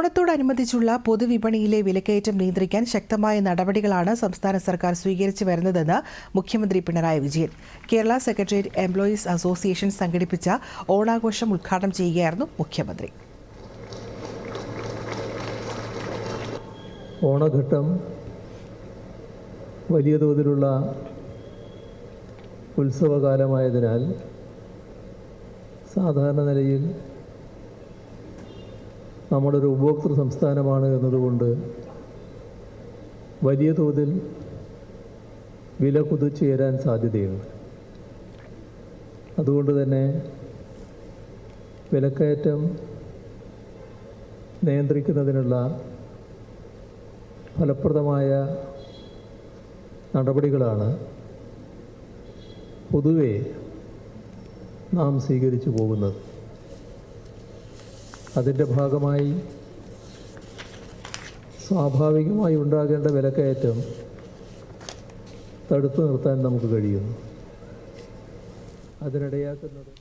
ഓണത്തോടനുബന്ധിച്ചുള്ള പൊതുവിപണിയിലെ വിലക്കയറ്റം നിയന്ത്രിക്കാൻ ശക്തമായ നടപടികളാണ് സംസ്ഥാന സർക്കാർ സ്വീകരിച്ചു വരുന്നതെന്ന് മുഖ്യമന്ത്രി Pinarayi Vijayan. Kerala secretariat employees association സംഘടിപ്പിച്ച ഓണാഘോഷം ഉദ്ഘാടനം ചെയ്യുകയായിരുന്നു മുഖ്യമന്ത്രി. ഓണഘട്ടം വലിയ തോതിലുള്ള ഉത്സവകാലമായതിനാൽ സാധാരണ നിലയിൽ നമ്മളൊരു ഉപഭോക്തൃ സംസ്ഥാനമാണ് എന്നതുകൊണ്ട് വലിയ തോതിൽ വില കുതിച്ചുയരാൻ സാധ്യതയുണ്ട്. അതുകൊണ്ട് തന്നെ വിലക്കയറ്റം നിയന്ത്രിക്കുന്നതിനുള്ള ഫലപ്രദമായ നടപടികളാണ് പൊതുവെ നാം സ്വീകരിച്ചു പോകുന്നത്. അതിൻ്റെ ഭാഗമായി സ്വാഭാവികമായി ഉണ്ടാകേണ്ട വിലക്കയറ്റം തടുത്തു നിർത്താൻ നമുക്ക് കഴിയുന്നു. അതിനിടയാക്കുന്നത്